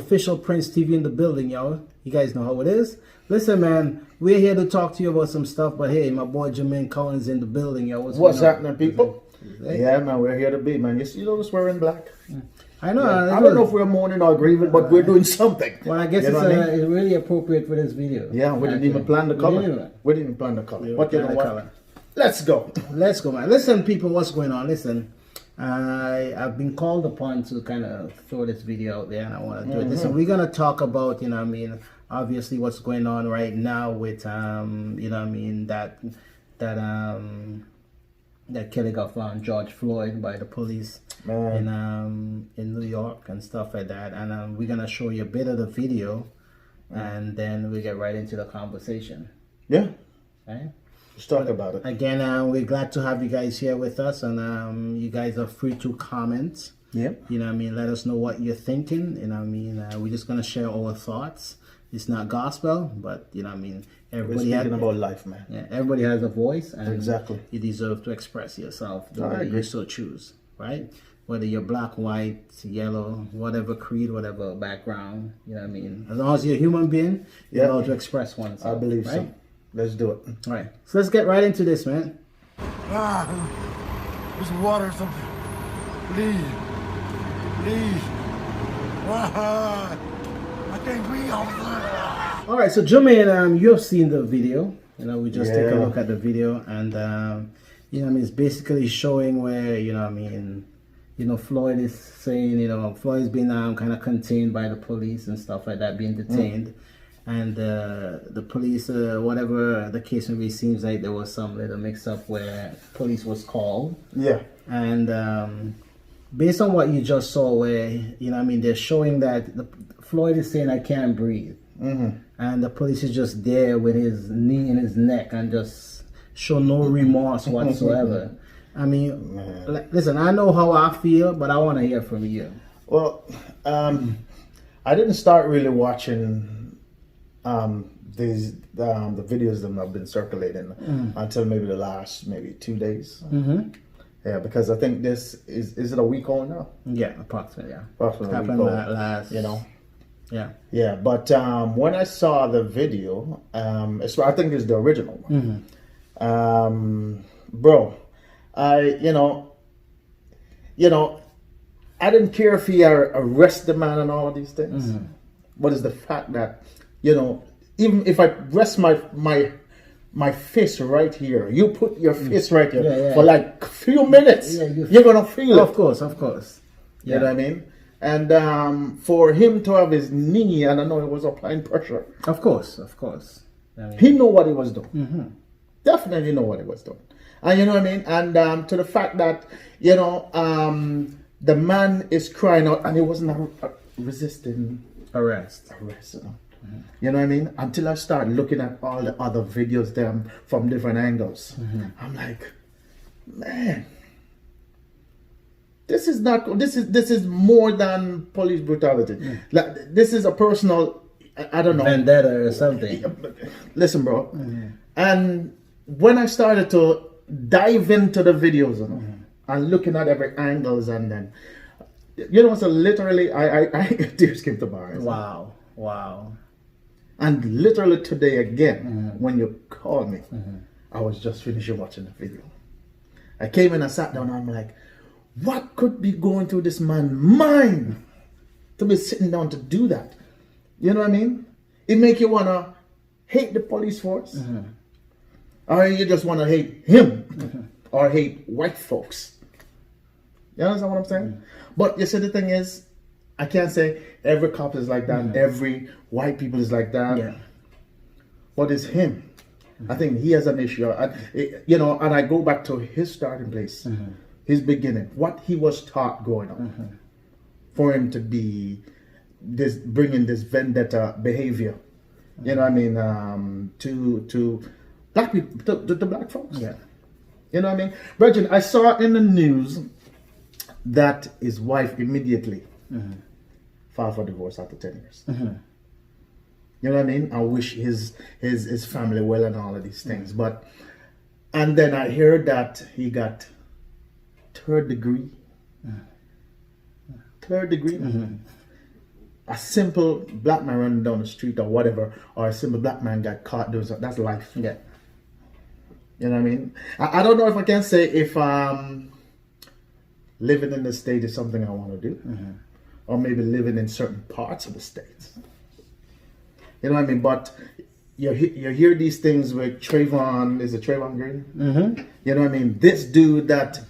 official Prince TV in the building, y'all. You guys know how it is. Listen, man, we're here to talk to you about some stuff, but hey, my boy Jermaine Collins in the building, yo. What's happening, people? Yeah, man, we're here to be, man. You notice we're in black? I know. Yeah. I don't know if we're mourning or grieving, but we're doing something. Well, I guess it's really appropriate for this video. Yeah, we didn't even plan the color. We didn't even plan the color. But you know what? Let's go. Let's go, man. Listen, people, what's going on? Listen, I've been called upon to kind of throw this video out there, and I want to do it. Listen, we're going to talk about, you know what I mean, obviously what's going on right now with, you know what I mean, that killing of George Floyd by the police in New York and stuff like that. And we're going to show you a bit of the video, and then we get right into the conversation. Yeah. Right? Let's talk about it. Again, we're glad to have you guys here with us, and you guys are free to comment. Yep. You know what I mean? Let us know what you're thinking. You know what I mean? We're just going to share our thoughts. It's not gospel, but you know what I mean? Everybody speaking about life, man. Yeah, everybody has a voice, and exactly. You deserve to express yourself the way you so choose, right? Whether you're black, white, yellow, whatever creed, whatever background, you know what I mean? As long as you're a human being, you're allowed to express oneself. I believe right? so. Let's do it. All right, so let's get right into this, man. There's water or something. Please. Please. I can't breathe. All right, so Jermaine, you have seen the video. You know, we just take a look at the video, and you know, I mean, it's basically showing where you know, I mean, you know, Floyd is saying, you know, Floyd's been kind of contained by the police and stuff like that, being detained, and the police, whatever the case may be, seems like there was some little mix-up where police was called. Yeah, and based on what you just saw, where you know, I mean, they're showing that Floyd is saying, "I can't breathe." And the police is just there with his knee in his neck and just show no remorse whatsoever. I mean, listen, I know how I feel, but I want to hear from you. Well, I didn't start really watching the videos that have been circulating until maybe the last 2 days. Yeah, because I think this is it a week old now? Yeah, approximately. Yeah, approximately it happened last. You know. Yeah. Yeah, but when I saw the video, I think it's the original one. Bro, I I didn't care if he arrest the man and all of these things. But it's the fact that, you know, even if I rest my fist right here, you put your fist right here for like a few minutes, you're gonna feel it. Of course. You know what I mean? And for him to have his knee, and I know he was applying pressure. Of course. I mean, he knew what he was doing. Definitely know what he was doing. And you know what I mean? And to the fact that, you know, the man is crying out and he wasn't resisting arrest. You know what I mean? Until I started looking at all the other videos them from different angles. I'm like, man. This is more than police brutality. Like, this is a personal, I don't know, vendetta or something. Listen, bro. And when I started to dive into the videos and looking at every angles, and then, you know, so literally, I tears came to my eyes. Wow. And literally today again, when you called me, I was just finishing watching the video. I came in and sat down and I'm like, what could be going through this man's mind to be sitting down to do that? You know what I mean? It make you want to hate the police force. Or you just want to hate him. Or hate white folks. You understand what I'm saying? But you see, the thing is, I can't say every cop is like that. Every white people is like that. Yeah. What is him? I think he has an issue. You know, and I go back to his starting place. His beginning, what he was taught growing up, for him to be bringing this vendetta behavior, you know what I mean, to black people, to black folks. Yeah. You know what I mean? Brethren, I saw in the news that his wife immediately filed for divorce after 10 years. You know what I mean? I wish his family well and all of these things. And then I heard that he got third degree. a simple black man running down the street or whatever, or a simple black man got caught doing something. That's life. Yeah. You know what I mean? I don't know if I can say if living in the state is something I want to do, or maybe living in certain parts of the states. You know what I mean? But you hear these things with Trayvon. Is it Trayvon Green? Mm-hmm. You know what I mean? This dude that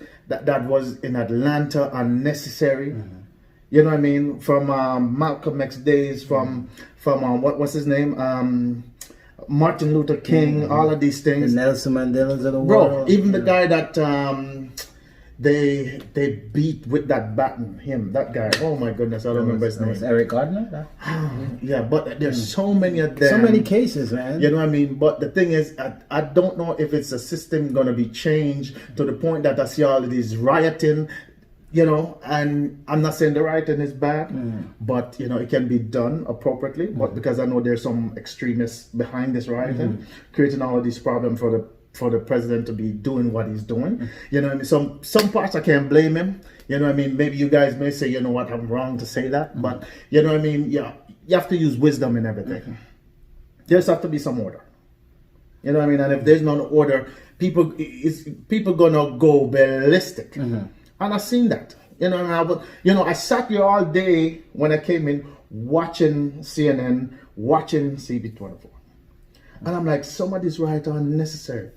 was in Atlanta unnecessary. You know what I mean? From Malcolm X days, from what's his name? Martin Luther King, all of these things. The Nelson Mandelas of the Bro, world. even the guy that they beat with that baton, that guy. Oh my goodness, I don't remember his name. Was Eric Gardner? Yeah, but there's so many of them. So many cases, man. You know what I mean? But the thing is, I don't know if it's a system going to be changed to the point that I see all of these rioting, you know, and I'm not saying the rioting is bad, but, you know, it can be done appropriately. But because I know there's some extremists behind this rioting, creating all of these problems for the president to be doing what he's doing. You know what I mean? Some parts I can't blame him. You know what I mean? Maybe you guys may say, you know what, I'm wrong to say that. But, you know what I mean? Yeah, you have to use wisdom in everything. There's have to be some order. You know what I mean? And if there's no order, people gonna go ballistic. And I've seen that. You know, I sat here all day when I came in watching CNN, watching CB24. And I'm like, some of these riots are unnecessary.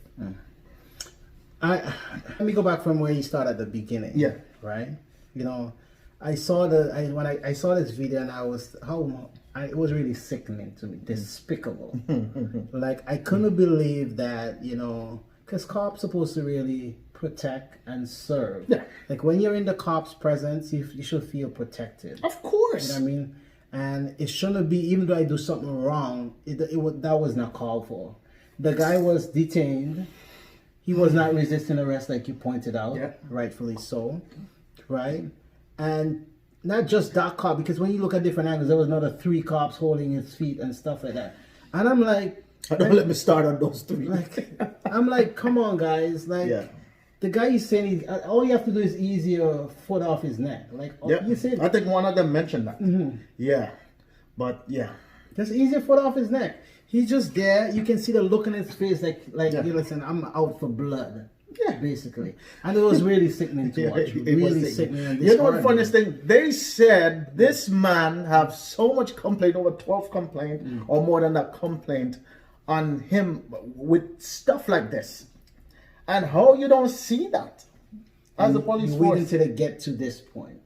Let me go back from where you started at the beginning. Yeah. Right? You know, I saw when I saw this video and it was really sickening to me, despicable. Like, I couldn't believe that, you know, because cops supposed to really protect and serve. Yeah. Like, when you're in the cops' presence, you should feel protected. Of course. You know what I mean? And it shouldn't be, even though I do something wrong, that was not called for. The guy was detained. He was not resisting arrest, like you pointed out, rightfully so, right? And not just that cop, because when you look at different angles, there was another 3 cops holding his feet and stuff like that. And I'm like, don't let me start on those 3. I'm like, come on, guys, like. The guy is saying all you have to do is ease your foot off his neck. Like, you said, I think one of them mentioned that. Yeah, but yeah, just ease your foot off his neck. He's just there. You can see the look in his face, like you listen. I'm out for blood. Yeah, basically, and it was really sickening to watch. Really sickening. And you know the funniest thing? They said this man have so much complaint, over 12 complaint or more than that complaint on him with stuff like this. And how you don't see that as a police force? Waiting till they get to this point.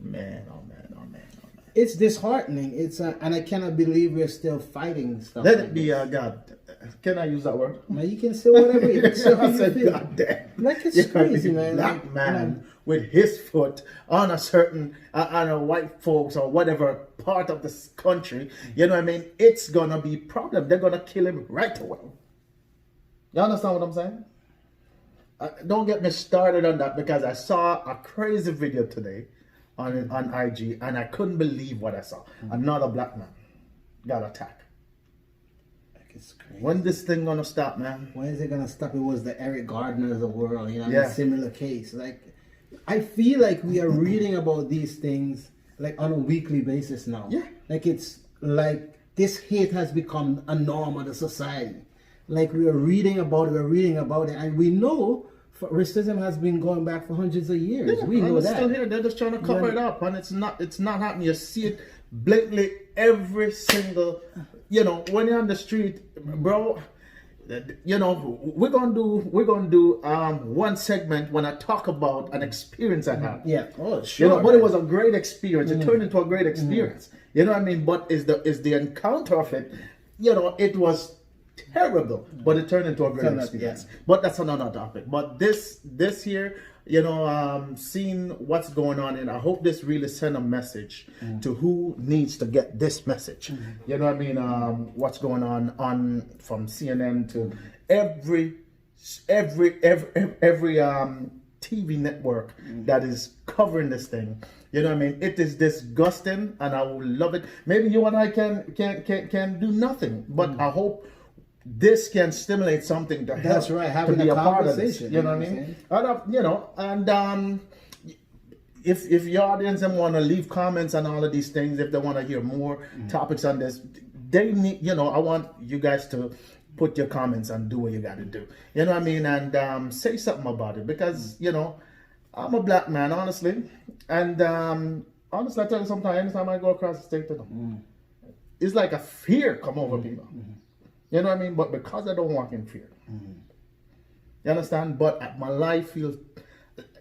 Man, oh man, oh man, oh man. It's disheartening. And I cannot believe we're still fighting stuff. Let it be, God. Can I use that word? Man, you can say whatever you can say. I said, God damn. Like, it's crazy, man. Black man with his foot on a certain, on a white folks or whatever part of this country, you know what I mean? It's gonna be a problem. They're gonna kill him right away. You understand what I'm saying? Don't get me started on that, because I saw a crazy video today on IG and I couldn't believe what I saw. Another black man got attacked. It's crazy. When this thing gonna stop, man? When is it gonna stop? It was the Eric Gardner of the world, you know, a similar case. Like, I feel like we are reading about these things like on a weekly basis now. Yeah. Like, it's like this hate has become a norm of the society. Like, we are reading about it, and we know racism has been going back for hundreds of years. We know that. Still here. They're just trying to cover it up, and it's not happening. You see it blatantly every single, you know, when you're on the street, bro. You know, we're gonna do one segment when I talk about an experience I had. Yeah. Oh, sure. You know, but it was a great experience. It turned into a great experience. You know what I mean? But is the encounter of it? You know, it was terrible, but it turned into a great experience. But that's another topic. But this here, you know, seeing what's going on, and I hope this really send a message to who needs to get this message. You know what I mean? What's going on from CNN to every TV network that is covering this thing. You know what I mean? It is disgusting, and I will love it. Maybe you and I can do nothing, but I hope this can stimulate something to help. That's right, having to be a part of conversation. this, you know what I mean? You know, and if your audience them want to leave comments on all of these things, if they want to hear more topics on this, they need, you know, I want you guys to put your comments and do what you got to do. You know what I mean? And say something about it, because, you know, I'm a black man, honestly. And honestly, I tell you sometimes, anytime I go across the state, you know, it's like a fear come over people. You know what I mean? But because I don't walk in fear. You understand? But my life feels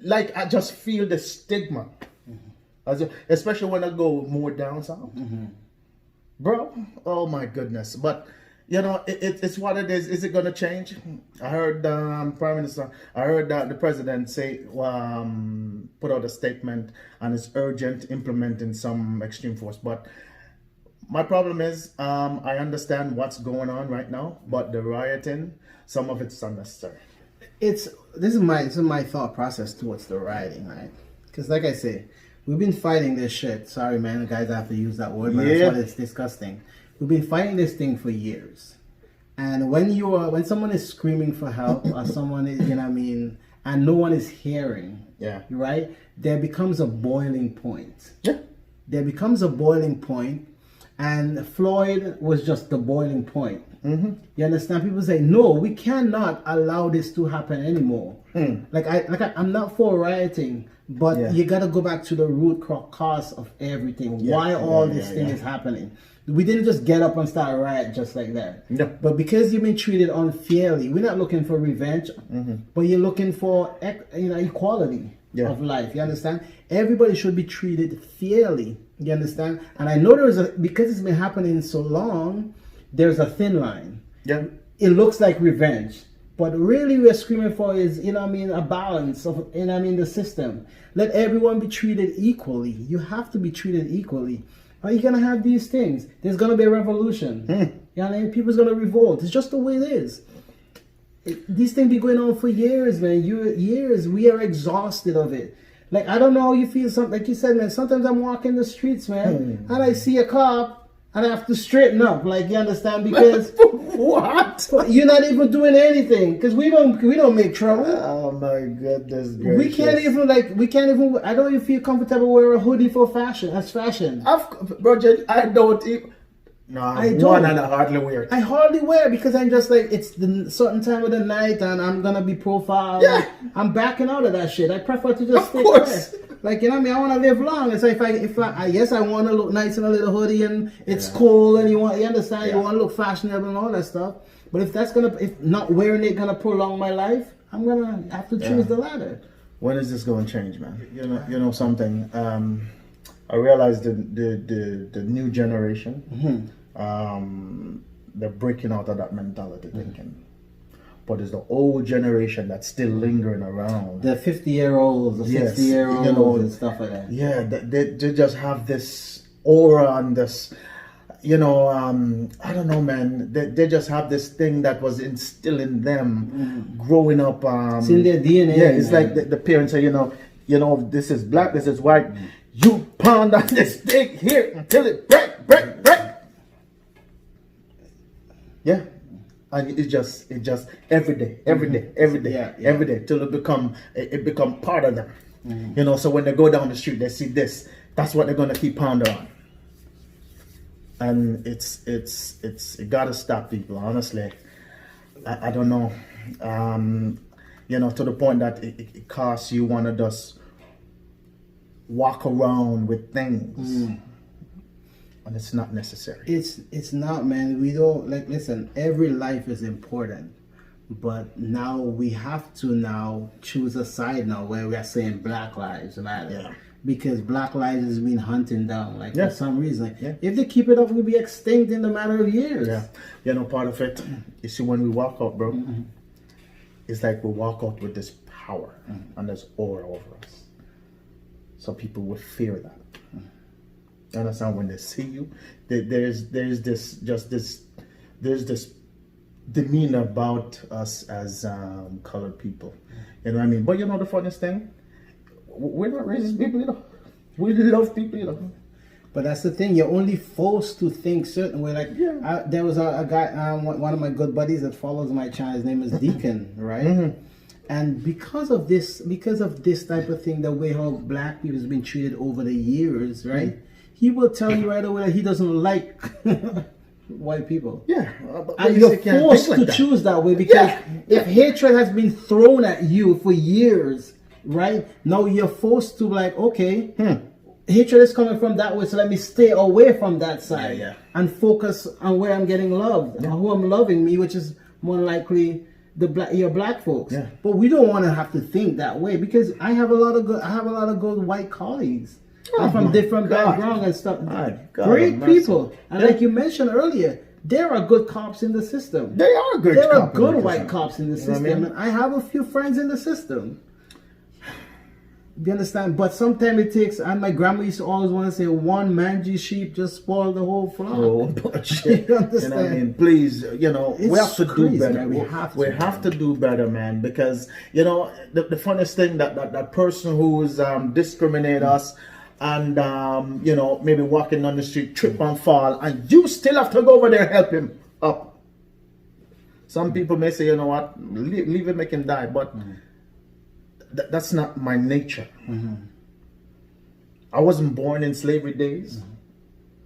like I just feel the stigma. Especially when I go more down south. Bro, oh my goodness. But, you know, it's what it is. Is it going to change? I heard Prime Minister, I heard the President say, put out a statement, and it's urgent implementing some extreme force. But my problem is, I understand what's going on right now, but the rioting, some of it's unnecessary. This is my thought process towards the rioting, right? Because like I say, we've been fighting this shit. Sorry, man, guys, I have to use that word, but that's what it's disgusting. We've been fighting this thing for years, and when someone is screaming for help, or someone is, you know what I mean, and no one is hearing, right? There becomes a boiling point. There becomes a boiling point, and Floyd was just the boiling point. You understand? People say, no, we cannot allow this to happen anymore. I'm not for rioting, but you got to go back to the root cause of everything. Why all this thing is happening. We didn't just get up and start a riot just like that. But because you've been treated unfairly, we're not looking for revenge, but you're looking for equality of life. You understand? Everybody should be treated fairly. You understand? And I know because it's been happening so long, there's a thin line. It looks like revenge. But really we're screaming for is, you know what I mean, a balance of, you know what I mean, the system. Let everyone be treated equally. You have to be treated equally. Are you going to have these things? There's going to be a revolution. You know what I mean? People's going to revolt. It's just the way it is. These things be going on for years, man. Years. We are exhausted of it. Like, I don't know how you feel. Like you said, man, sometimes I'm walking the streets, man, and I see a cop, and I have to straighten up. Like, you understand? Because what? You're not even doing anything. Because we don't make trouble. Oh my goodness gracious. We can't even. I don't even feel comfortable wearing a hoodie for fashion. As fashion. Roger, I don't even. No, I don't. And I hardly wear it. I hardly wear it because I'm just like, it's the certain time of the night and I'm gonna be profiled. I'm backing out of that shit. I prefer to just stay quiet. Like, you know what I mean? I want to live long. It's like I want to look nice in a little hoodie and it's cold and you understand, you want to look fashionable and all that stuff. But if not wearing it gonna prolong my life, I'm gonna have to choose the latter. When is this going to change, man? You know something. I realized the new generation, they're breaking out of that mentality thinking. But it's the old generation that's still lingering around. The 50-year-olds, the 60-year-olds, and stuff like that. Yeah, they just have this aura and this, I don't know, man. They just have this thing that was instilled in them growing up. It's in their DNA. Yeah, it's like the parents say, this is black, this is white. You pound on this stick here until it break. Yeah. And it just every day, every day, till it become part of them. So when they go down the street, they see this. That's what they're gonna keep pounding on. And it gotta stop, people. Honestly, I don't know. To the point that it costs you want to just walk around with things. And it's not necessary. It's not, man. We don't, listen, every life is important. But now we have to choose a side now where we are saying Black Lives Matter. Yeah. Because Black Lives has been hunting down, for some reason. Yeah. If they keep it up, we'll be extinct in a matter of years. Yeah. Part of it, you see, when we walk out, bro, it's like we walk out with this power and this aura over us. So people will fear that. You understand? When they see you, there's this demeanor about us as colored people. You know what I mean? But the funniest thing, we're not racist people. We love people. But that's the thing. You're only forced to think certain way. There was a guy, one of my good buddies that follows my channel. His name is Deacon, right? And because of this type of thing, the way how black people has been treated over the years, right? He will tell you right away that he doesn't like white people. Yeah. And you're forced to choose that way because if hatred has been thrown at you for years, right? Now you're forced to like, okay, hatred is coming from that way, so let me stay away from that side and focus on where I'm getting loved, and who I'm loving me, which is more likely your black folks. Yeah. But we don't want to have to think that way because I have a lot of good white colleagues. I'm from different backgrounds and stuff. Great people. And like you mentioned earlier, there are good cops in the system. There are good white cops in the system. I mean? And I have a few friends in the system. You understand? But sometimes it takes, and my grandma used to always want to say, one mangy sheep just spoiled the whole flock. Oh, bullshit. You understand? I mean, please, we have to do better. Man. We have to do better, man. Because, the funniest thing, that person who's discriminate us and, maybe walking on the street, trip and fall, and you still have to go over there and help him up. Some people may say, you know what, leave him, make him die. But that's not my nature. I wasn't born in slavery days,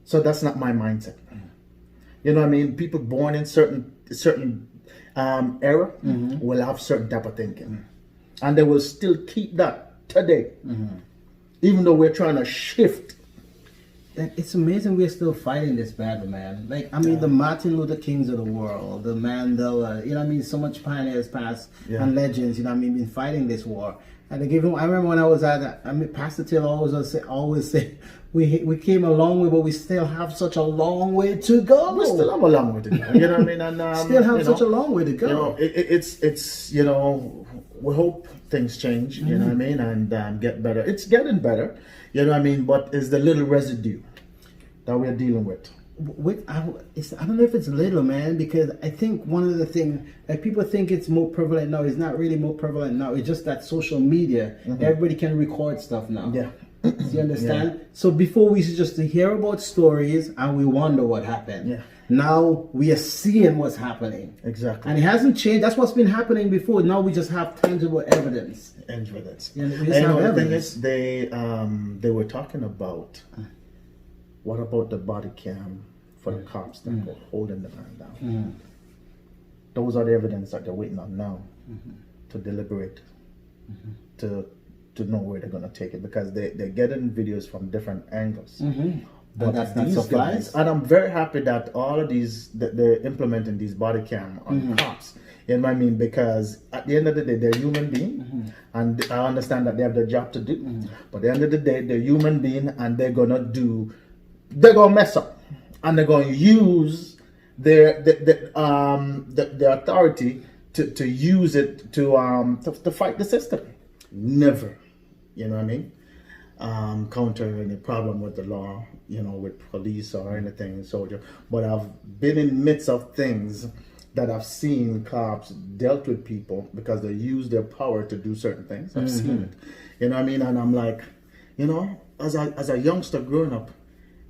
so that's not my mindset. You know what I mean? People born in certain era will have certain type of thinking, and they will still keep that today, even though we're trying to shift. It's amazing we're still fighting this battle, man. Like, I mean, the Martin Luther Kings of the world, the Mandela, so much pioneers past and legends, been fighting this war. And they give him, I remember when I was Pastor Taylor always say, we came a long way, but we still have such a long way to go. We still have a long way to go. You know what I mean? And still have such a long way to go. It's we hope things change. You know what I mean? And get better. It's getting better. You know what I mean? But it's the little residue that we're dealing with. I don't know if it's little, man, because I think one of the things that people think it's more prevalent now is not really more prevalent now. It's just that social media, everybody can record stuff now. Yeah. Do you understand? Yeah. So before we used just to hear about stories and we wonder what happened. Yeah. Now we are seeing what's happening. Exactly. And it hasn't changed. That's what's been happening before. Now we just have tangible evidence. Evidence. Yeah, we just have evidence. The thing is, they were talking about what about the body cam for the cops that were holding the man down. Those are the evidence that they're waiting on now to deliberate, to know where they're going to take it, because they're getting videos from different angles. But that's not surprise. And I'm very happy that all of these, that they're implementing these body cam on cops. You know what I mean? Because at the end of the day, they're human beings, and I understand that they have their job to do. But at the end of the day, they're human beings, and they're gonna mess up, and they're gonna use their authority to use it to fight the system. Never, you know what I mean? Counter any problem with the law, with police or anything, soldier. But I've been in midst of things that I've seen cops dealt with people because they use their power to do certain things. I've seen it, you know what I mean? And I'm like, as a youngster growing up,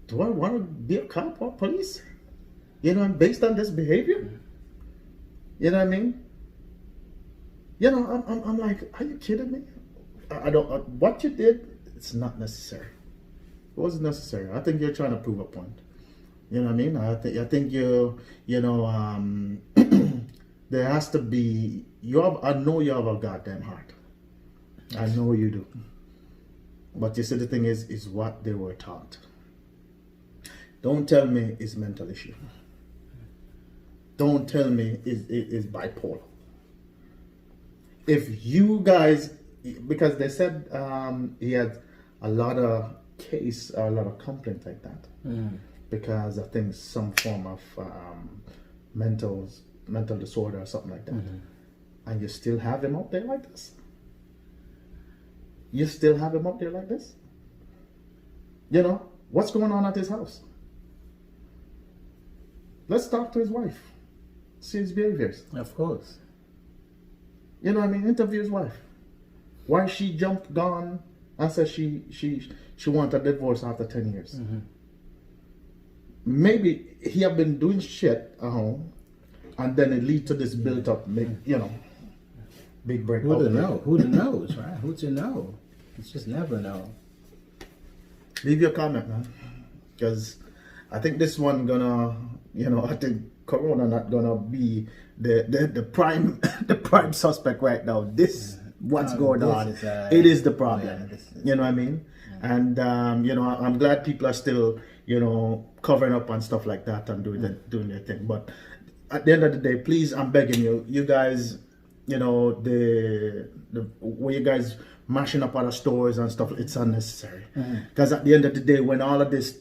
do I want to be a cop or police? Based on this behavior? You know what I mean? I'm like, are you kidding me? I don't. What you did, it's not necessary. It wasn't necessary. I think you're trying to prove a point. You know what I mean? I think there has to be. I know you have a goddamn heart. I know you do. But you see, the thing is what they were taught. Don't tell me it's mental issue. Don't tell me it's bipolar. If you guys, because they said he had a lot of case or a lot of complaints like that, because I think some form of mental disorder or something like that, and you still have him out there like this. You still have him up there like this. What's going on at his house? Let's talk to his wife. See his behaviors. Of course. You know what I mean? Interview his wife. Why she jumped, gone, and said she wanted a divorce after 10 years. Maybe he have been doing shit at home, and then it lead to this built up, big break. Who to know? Who to knows, right? Who to know? It's just never know. Leave your comment, man, because I think this one gonna, I think Corona not gonna be the prime the prime suspect right now. This what's going on. It is the problem. You know what I mean? Yeah. And I'm glad people are still covering up and stuff like that and doing their thing. But at the end of the day, please, I'm begging you guys, the where you guys mashing up other stores and stuff, it's unnecessary. Because at the end of the day, when all of this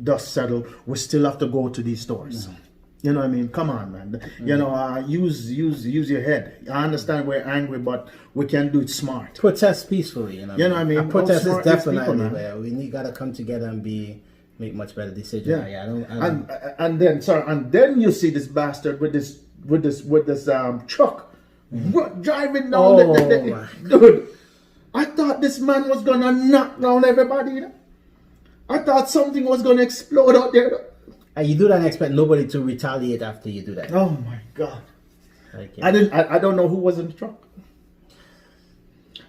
dust settle, we still have to go to these stores. You know what I mean? Come on, man. Use your head. I understand we're angry, but we can do it smart. Protest peacefully. You know what I mean? Protest is definitely where we gotta come together and make much better decisions. Yeah. And then you see this bastard with this truck driving down dude. I thought this man was gonna knock down everybody. I thought something was gonna explode out there. And you do that and expect nobody to retaliate after you do that. Oh my God! I don't know who was in the truck.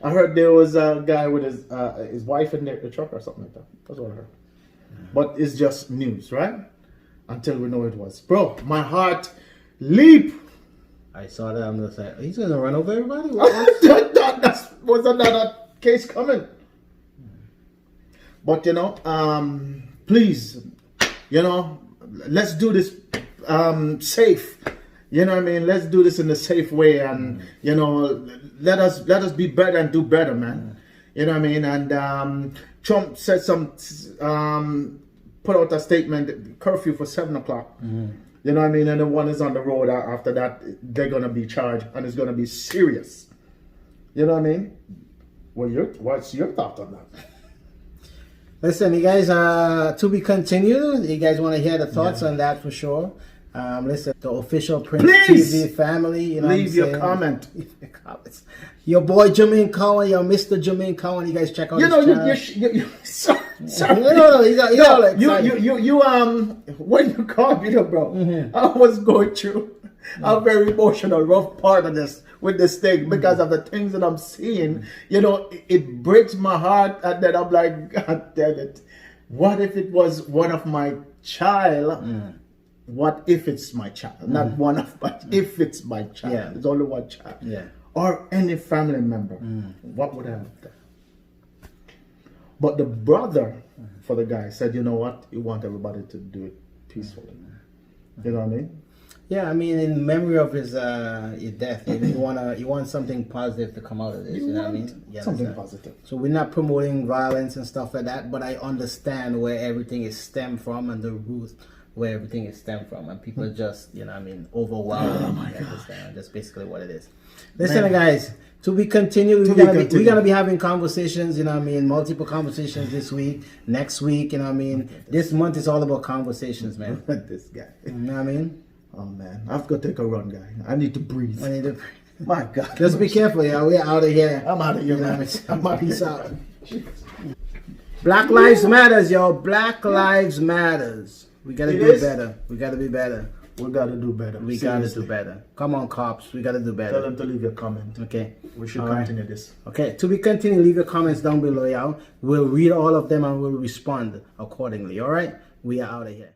I heard there was a guy with his wife in the truck or something like that. That's what I heard. But it's just news, right? Until we know it was. Bro, my heart leap. I saw that. I'm just like, he's gonna run over everybody. That was another case coming. But please, let's do this safe. You know what I mean? Let's do this in a safe way, and let us be better and do better, man. You know what I mean? And Trump said put out a statement, curfew for 7 o'clock. You know what I mean? And the one is on the road after that, they're gonna be charged, and it's gonna be serious. You know what I mean? Well, what's your thought on that? Listen, you guys, to be continued. You guys want to hear the thoughts on that for sure. Listen, the official Prince TV family. Leave your comment. Leave your comments. Your boy Jermaine Cowan, your Mr. Jermaine Cowan. You guys check out his channel. Sorry. When you called me, bro, I was going through a very emotional, rough part of this with this thing because of the things that I'm seeing. It breaks my heart, and then I'm like, God damn it! What if it was one of my child? What if it's my child? Not one of my. If it's my child, there's only one child. Or any family member. What would I have done? But the brother for the guy said, you know what? You want everybody to do it peacefully. You know what I mean? Yeah, I mean, in memory of his death, you want something positive to come out of this. You know what I mean? Something positive. So we're not promoting violence and stuff like that, but I understand where everything is stemmed from and the roots where everything is stemmed from, and people are just, overwhelmed. Oh my God. That's basically what it is. Listen, guys, to be continued, we're gonna be having conversations, multiple conversations this week, next week, This month is all about conversations, man. This guy. You know what I mean? Oh man, I've got to take a run, guy. I need to breathe. My God. Just be careful, y'all. We're out of here. I'm out of here, man. Peace out. Black Lives Matters, y'all. Black Lives Matters. We gotta do better. We gotta be better. We gotta do better. We gotta do better. Come on, cops. We gotta do better. Tell them to leave your comment. Okay. We should continue this. Okay. To be continued, leave your comments down below, y'all. We'll read all of them and we'll respond accordingly. All right. We are out of here.